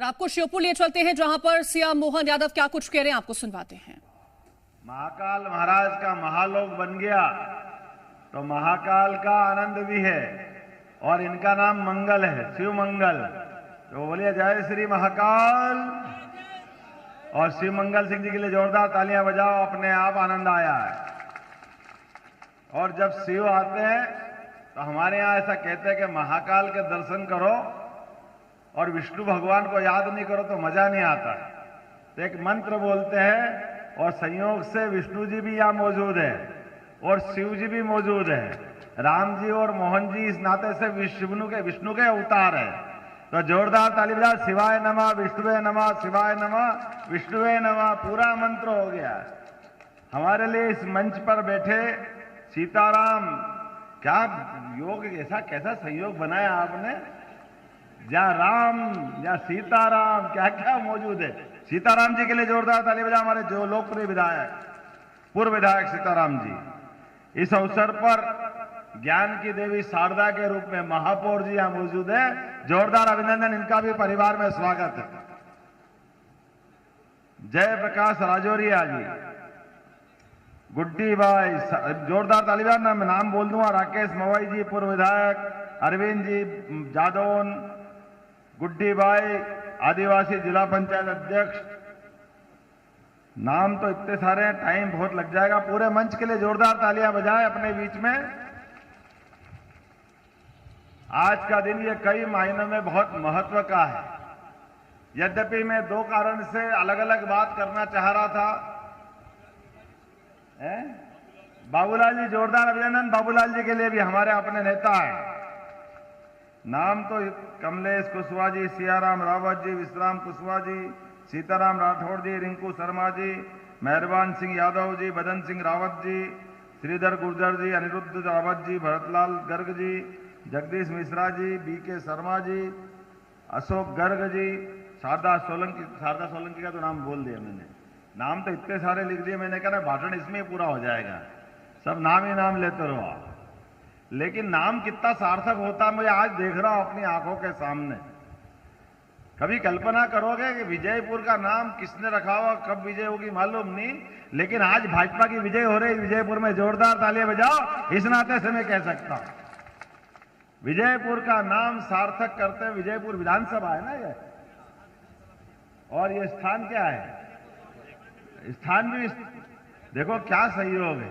और आपको श्योपुर लिए चलते हैं जहां पर सीएम मोहन यादव क्या कुछ कह रहे हैं, आपको सुनवाते हैं। महाकाल महाराज का महालोक बन गया तो महाकाल का आनंद भी है और इनका नाम मंगल है, शिव मंगल। तो बोलिए जय श्री महाकाल। और शिव मंगल सिंह जी के लिए जोरदार तालियां बजाओ, अपने आप आनंद आया है। और जब शिव आते हैं तो हमारे यहां ऐसा कहते हैं कि महाकाल के दर्शन करो और विष्णु भगवान को याद नहीं करो तो मजा नहीं आता। तो एक मंत्र बोलते हैं और संयोग से विष्णु जी भी यहाँ मौजूद है और शिव जी भी मौजूद है। राम जी और मोहन जी इस नाते से विष्णु के अवतार है। तो जोरदार ताली बजा, शिवाय नमः, विष्णुवे नमः, शिवाय नमः, विष्णुवे नमः, पूरा मंत्र हो गया। हमारे लिए इस मंच पर बैठे सीताराम, क्या योग, ऐसा कैसा संयोग बनाया आपने, जहाँ राम या सीताराम क्या क्या मौजूद है। सीताराम जी के लिए जोरदार ताली बजा, हमारे जो लोकप्रिय विधायक, पूर्व विधायक सीताराम जी। इस अवसर पर ज्ञान की देवी शारदा के रूप में महापौर जी यहां मौजूद है, जोरदार अभिनंदन, इनका भी परिवार में स्वागत है। जय प्रकाश राजौरिया जी, गुड्डी भाई, जोरदार ताली बजा। मैं नाम बोल दूंगा, राकेश मवाई जी पूर्व विधायक, अरविंद जी जादौन, गुड्डी भाई आदिवासी जिला पंचायत अध्यक्ष। नाम तो इतने सारे हैं, टाइम बहुत लग जाएगा। पूरे मंच के लिए जोरदार तालियां बजाएं अपने बीच में। आज का दिन ये कई मायनों में बहुत महत्व का है। यद्यपि मैं दो कारण से अलग अलग बात करना चाह रहा था। बाबूलाल जी, जोरदार अभिनंदन बाबूलाल जी के लिए भी, हमारे अपने नेता है। नाम तो कमलेश कुशवाहा जी, सियाराम रावत जी, विश्राम कुशवाहा जी, सीताराम राठौड़ जी, रिंकू शर्मा जी, मेहरबान सिंह यादव जी, बदन सिंह रावत जी, श्रीधर गुर्जर जी, अनिरुद्ध रावत जी, भरतलाल गर्ग जी, जगदीश मिश्रा जी, बीके शर्मा जी, अशोक गर्ग जी, शारदा सोलंकी का तो नाम बोल दिया मैंने। नाम तो इतने सारे लिख दिए, मैंने कहा भाषण इसमें ही पूरा हो जाएगा, सब नाम ही नाम लेते रहो आप। लेकिन नाम कितना सार्थक होता मैं आज देख रहा हूं अपनी आंखों के सामने। कभी कल्पना करोगे कि विजयपुर का नाम किसने रखा हुआ, कब विजय होगी मालूम नहीं, लेकिन आज भाजपा की विजय हो रही विजयपुर में। जोरदार तालियां बजाओ, इस नाते से मैं कह सकता हूं विजयपुर का नाम सार्थक करते। विजयपुर विधानसभा है ना ये, और ये स्थान क्या है, स्थान भी देखो क्या सहयोग है।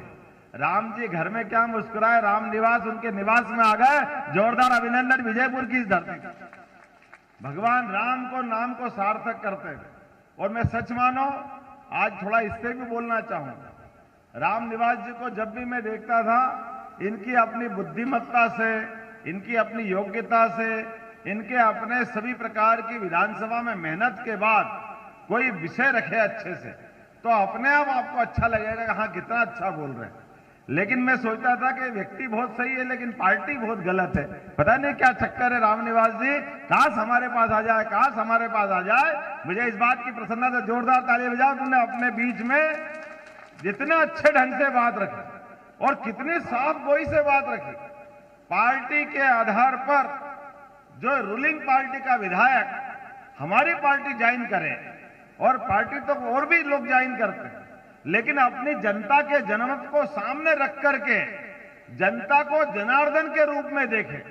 राम जी घर में क्या मुस्कुराए, राम निवास उनके निवास में आ गए। जोरदार अभिनंदन विजयपुर की इस धरती का। भगवान राम को नाम को सार्थक करते हैं। और मैं सच मानो आज थोड़ा इससे भी बोलना चाहूंगा। राम निवास जी को जब भी मैं देखता था, इनकी अपनी बुद्धिमत्ता से, इनकी अपनी योग्यता से, इनके अपने सभी प्रकार की विधानसभा में मेहनत के बाद कोई विषय रखे अच्छे से, तो अपने आप आपको अच्छा लगेगा कि हाँ कितना अच्छा बोल रहे हैं। लेकिन मैं सोचता था कि व्यक्ति बहुत सही है लेकिन पार्टी बहुत गलत है। पता नहीं क्या चक्कर है राम निवास जी, काश हमारे पास आ जाए, काश हमारे पास आ जाए। मुझे इस बात की प्रसन्नता, जोरदार ताली बजाओ। तुमने अपने बीच में जितने अच्छे ढंग से बात रखी और कितनी साफ गोई से बात रखी। पार्टी के आधार पर जो रूलिंग पार्टी का विधायक हमारी पार्टी ज्वाइन करे, और पार्टी तो और भी लोग ज्वाइन करते हैं, लेकिन अपनी जनता के जनमत को सामने रख करके जनता को जनार्दन के रूप में देखे,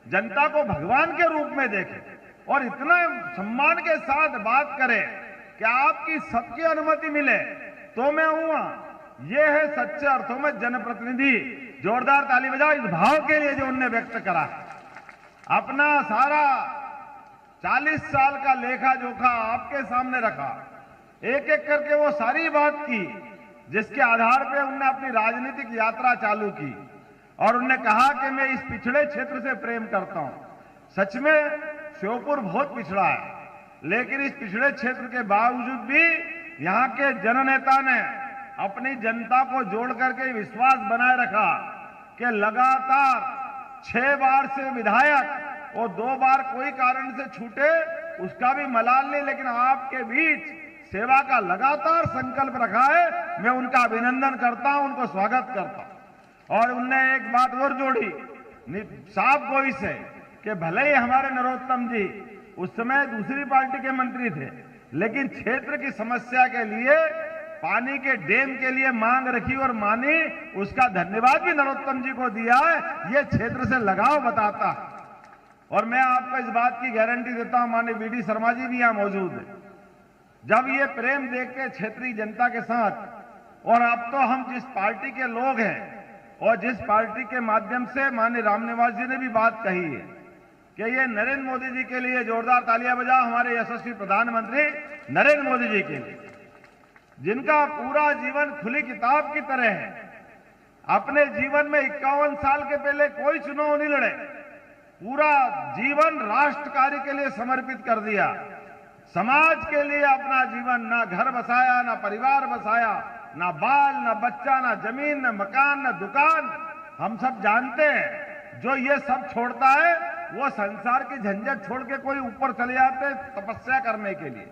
जनता को भगवान के रूप में देखे और इतना सम्मान के साथ बात करे कि आपकी सबकी अनुमति मिले तो मैं हूं। ये है सच्चे अर्थों में जनप्रतिनिधि। जोरदार ताली बजाओ इस भाव के लिए जो उनने व्यक्त करा। अपना सारा 40 साल का लेखा जोखा आपके सामने रखा, एक एक करके वो सारी बात की जिसके आधार पे उन्होंने अपनी राजनीतिक यात्रा चालू की। और उन्होंने कहा कि मैं इस पिछड़े क्षेत्र से प्रेम करता हूं। सच में श्योपुर बहुत पिछड़ा है, लेकिन इस पिछड़े क्षेत्र के बावजूद भी यहां के जननेता ने अपनी जनता को जोड़ करके विश्वास बनाए रखा कि लगातार 6 बार से विधायक और 2 बार कोई कारण से छूटे उसका भी मलाल नहीं, लेकिन आपके बीच सेवा का लगातार संकल्प रखा है। मैं उनका अभिनंदन करता हूं, उनको स्वागत करता हूं। और उनने एक बात और जोड़ी साफ गोई से कि भले ही हमारे नरोत्तम जी उस समय दूसरी पार्टी के मंत्री थे, लेकिन क्षेत्र की समस्या के लिए पानी के डैम के लिए मांग रखी और मानी। उसका धन्यवाद भी नरोत्तम जी को दिया है। ये क्षेत्र से लगाव बताता है। और मैं आपको इस बात की गारंटी देता हूं, माननीय वीडी शर्मा जी भी यहां मौजूद है, जब ये प्रेम देख के क्षेत्रीय जनता के साथ, और अब तो हम जिस पार्टी के लोग हैं और जिस पार्टी के माध्यम से माननीय रामनिवास जी ने भी बात कही है कि ये नरेंद्र मोदी जी के लिए जोरदार तालियां बजाओ, हमारे यशस्वी प्रधानमंत्री नरेंद्र मोदी जी के लिए, जिनका पूरा जीवन खुली किताब की तरह है। अपने जीवन में 51 साल के पहले कोई चुनाव नहीं लड़े, पूरा जीवन राष्ट्र कार्य के लिए समर्पित कर दिया, समाज के लिए अपना जीवन, ना घर बसाया, ना परिवार बसाया, ना बाल, ना बच्चा, ना जमीन, ना मकान, ना दुकान। हम सब जानते हैं जो ये सब छोड़ता है वो संसार की झंझट छोड़ के कोई ऊपर चले जाते हैं तपस्या करने के लिए,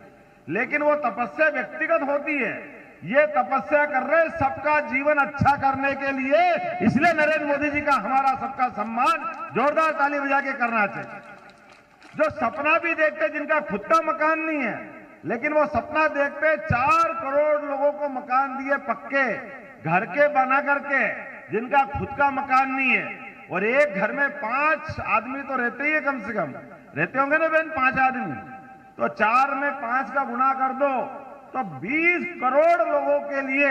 लेकिन वो तपस्या व्यक्तिगत होती है। ये तपस्या कर रहे सबका जीवन अच्छा करने के लिए, इसलिए नरेंद्र मोदी जी का हमारा सबका सम्मान जोरदार ताली बजा के करना चाहिए। जो सपना भी देखते, जिनका खुद का मकान नहीं है, लेकिन वो सपना देखते 4 करोड़ लोगों को मकान दिए पक्के घर के बना करके, जिनका खुद का मकान नहीं है, और एक घर में 5 आदमी तो रहते ही है, कम से कम रहते होंगे ना बहन, 5 आदमी, तो 4 में 5 का गुणा कर दो तो 20 करोड़ लोगों के लिए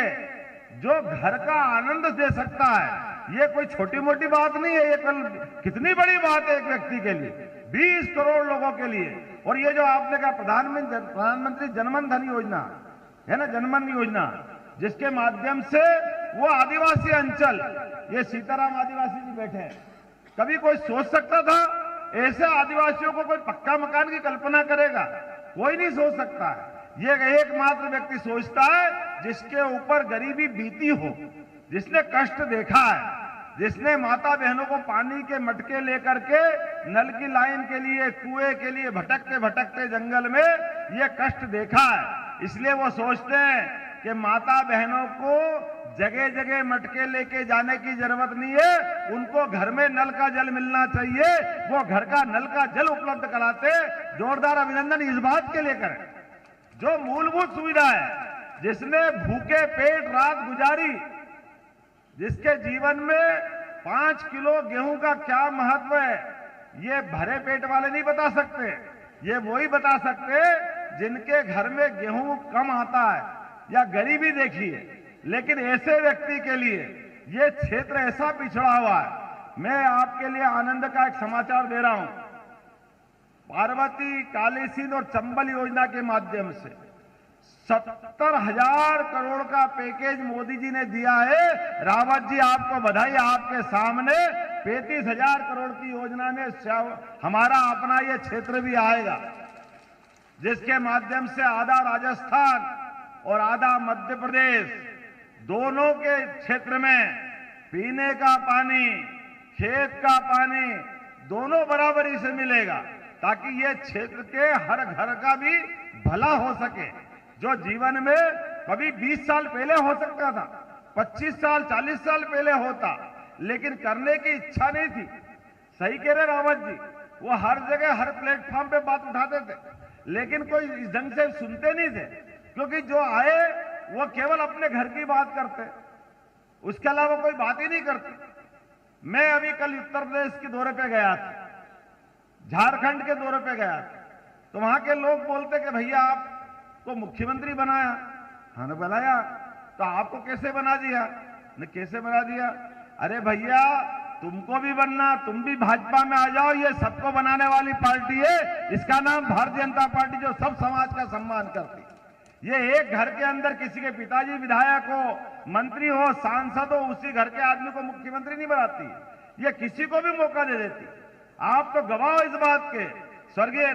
जो घर का आनंद दे सकता है। ये कोई छोटी मोटी बात नहीं है, ये कल कितनी बड़ी बात है एक व्यक्ति के लिए, 20 करोड़ लोगों के लिए। और ये जो आपने कहा प्रधानमंत्री जनमन धन योजना है ना, जनमन योजना, जिसके माध्यम से वो आदिवासी अंचल, ये सीताराम आदिवासी जी बैठे हैं, कभी कोई सोच सकता था ऐसे आदिवासियों को कोई पक्का मकान की कल्पना करेगा? कोई नहीं सोच सकता है। ये एकमात्र व्यक्ति सोचता है जिसके ऊपर गरीबी बीती हो, जिसने कष्ट देखा है, जिसने माता बहनों को पानी के मटके लेकर के नल की लाइन के लिए, कुएं के लिए भटकते भटकते जंगल में ये कष्ट देखा है। इसलिए वो सोचते हैं कि माता बहनों को जगह जगह मटके लेके जाने की जरूरत नहीं है, उनको घर में नल का जल मिलना चाहिए, वो घर का नल का जल उपलब्ध कराते। जोरदार अभिनंदन इस बात के लिए करें। जो मूलभूत सुविधा है, जिसने भूखे पेट रात गुजारी, जिसके जीवन में 5 किलो गेहूं का क्या महत्व है, ये भरे पेट वाले नहीं बता सकते। ये वही बता सकते जिनके घर में गेहूं कम आता है या गरीबी देखी है। लेकिन ऐसे व्यक्ति के लिए ये क्षेत्र ऐसा पिछड़ा हुआ है। मैं आपके लिए आनंद का एक समाचार दे रहा हूं। पार्वती, काली सिंध और चंबल योजना के माध्यम से 70,000 करोड़ का पैकेज मोदी जी ने दिया है। रावत जी आपको बधाई, आपके सामने 35,000 करोड़ की योजना में हमारा अपना ये क्षेत्र भी आएगा, जिसके माध्यम से आधा राजस्थान और आधा मध्य प्रदेश, दोनों के क्षेत्र में पीने का पानी, खेत का पानी दोनों बराबरी से मिलेगा, ताकि ये क्षेत्र के हर घर का भी भला हो सके। जो जीवन में कभी 20 साल पहले हो सकता था, 25 साल 40 साल पहले होता, लेकिन करने की इच्छा नहीं थी। सही कह रहे रावत जी, वो हर जगह हर प्लेटफॉर्म पे बात उठाते थे, लेकिन कोई इस ढंग से सुनते नहीं थे, क्योंकि जो आए वो केवल अपने घर की बात करते, उसके अलावा कोई बात ही नहीं करते। मैं अभी कल उत्तर प्रदेश के दौरे पे गया था, झारखंड के दौरे पे गया था, तो वहां के लोग बोलते कि भैया आपको मुख्यमंत्री बनाया, हाँ ना बनाया, तो आपको कैसे बना दिया? ने कैसे बना दिया? अरे भैया तुमको भी बनना, तुम भी भाजपा में आ जाओ, ये सबको बनाने वाली पार्टी है, इसका नाम भारतीय जनता पार्टी, जो सब समाज का सम्मान करती। ये एक घर के अंदर किसी के पिताजी विधायक हो, मंत्री हो, सांसद हो, उसी घर के आदमी को मुख्यमंत्री नहीं बनाती, ये किसी को भी मौका दे देती। आप तो गवाह इस बात के। स्वर्गीय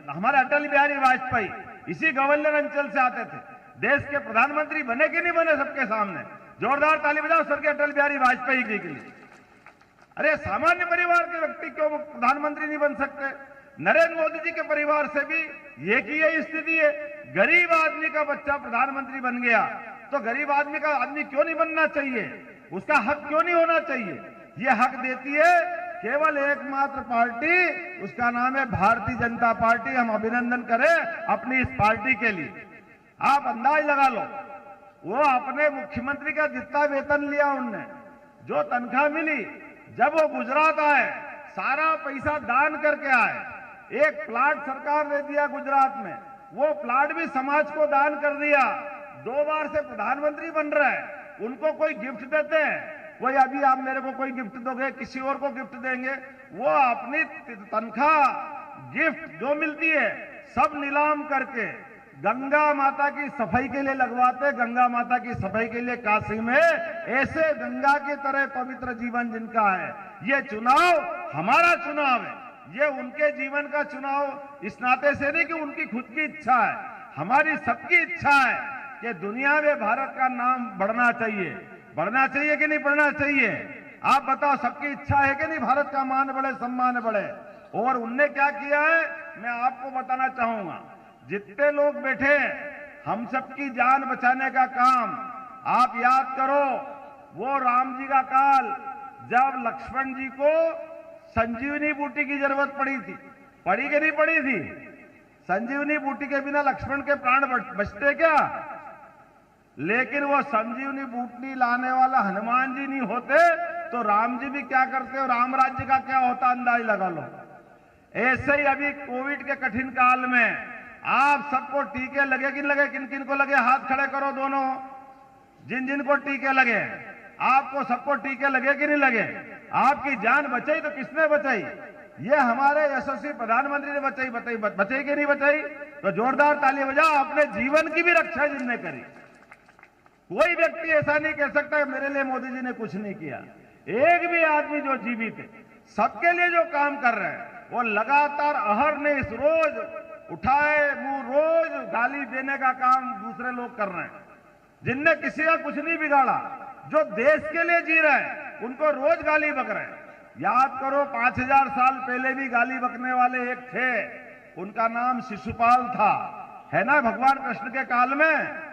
हमारे अटल बिहारी वाजपेयी इसी ग्वालियर अंचल से आते थे, देश के प्रधानमंत्री बने कि नहीं बने सबके सामने? जोरदार ताली बजाओ स्वर्गीय अटल बिहारी वाजपेयी के लिए। अरे सामान्य परिवार के व्यक्ति क्यों प्रधानमंत्री नहीं बन सकते? नरेंद्र मोदी जी के परिवार से भी ये की यही स्थिति है। गरीब आदमी का बच्चा प्रधानमंत्री बन गया तो गरीब आदमी का आदमी क्यों नहीं बनना चाहिए? उसका हक क्यों नहीं होना चाहिए? ये हक देती है केवल एकमात्र पार्टी, उसका नाम है भारतीय जनता पार्टी। हम अभिनंदन करें अपनी इस पार्टी के लिए। आप अंदाज लगा लो, वो अपने मुख्यमंत्री का जितना वेतन लिया उनने, जो तनख्वाह मिली, जब वो गुजरात आए सारा पैसा दान करके आए। एक प्लाट सरकार ने दिया गुजरात में, वो प्लाट भी समाज को दान कर दिया। 2 बार से प्रधानमंत्री बन रहे हैं, उनको कोई गिफ्ट देते हैं, कोई अभी आप मेरे को कोई गिफ्ट दोगे, किसी और को गिफ्ट देंगे, वो अपनी तनख्वाह गिफ्ट जो मिलती है सब नीलाम करके गंगा माता की सफाई के लिए लगवाते। गंगा माता की सफाई के लिए काशी में ऐसे गंगा की तरह पवित्र जीवन जिनका है, ये चुनाव हमारा चुनाव है, ये उनके जीवन का चुनाव इस नाते से नहीं कि उनकी खुद की इच्छा है, हमारी सबकी इच्छा है कि दुनिया में भारत का नाम बढ़ना चाहिए। बढ़ना चाहिए कि नहीं बढ़ना चाहिए? आप बताओ, सबकी इच्छा है कि नहीं भारत का मान बढ़े, सम्मान बढ़े? और उनने क्या किया है मैं आपको बताना चाहूंगा। जितने लोग बैठे हम सबकी जान बचाने का काम, आप याद करो वो राम जी का काल, जब लक्ष्मण जी को संजीवनी बूटी की जरूरत पड़ी थी, पड़ी कि नहीं पड़ी थी? संजीवनी बूटी के बिना लक्ष्मण के प्राण बचते क्या? लेकिन वो संजीवनी बूटी लाने वाला हनुमान जी नहीं होते तो राम जी भी क्या करते और राम राज्य का क्या होता, अंदाज लगा लो। ऐसे ही अभी कोविड के कठिन काल में आप सबको टीके लगे कि लगे? किन किन को लगे? हाथ खड़े करो दोनों। जिन जिन को टीके लगे, आपको सबको टीके लगे कि नहीं लगे? आपकी जान बचाई तो किसने बचाई? ये हमारे यशस्वी प्रधानमंत्री ने बचाई। बचाई कि नहीं बचाई? तो जोरदार ताली बजाओ। अपने जीवन की भी रक्षा जिनने करी। कोई व्यक्ति ऐसा नहीं कह सकता मेरे लिए मोदी जी ने कुछ नहीं किया। एक भी आदमी जो जीवित है, सबके लिए जो काम कर रहे हैं, वो लगातार अहरनिश रोज उठाए मुंह रोज गाली देने का काम दूसरे लोग कर रहे हैं, जिनने किसी का कुछ नहीं बिगाड़ा, जो देश के लिए जी रहे हैं उनको रोज गाली बक रहे हैं। याद करो 5000 साल पहले भी गाली बकने वाले एक थे, उनका नाम शिशुपाल था, है ना? भगवान कृष्ण के काल में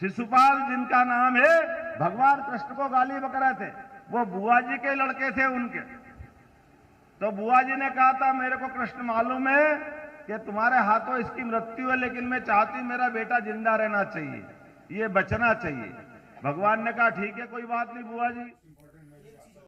शिशुपाल जिनका नाम है, भगवान कृष्ण को गाली बक रहे थे। वो बुआ जी के लड़के थे उनके। तो बुआ जी ने कहा था मेरे को कृष्ण मालूम है कि तुम्हारे हाथों इसकी मृत्यु है, लेकिन मैं चाहती हूं मेरा बेटा जिंदा रहना चाहिए, ये बचना चाहिए। भगवान ने कहा ठीक है कोई बात नहीं बुआ जी।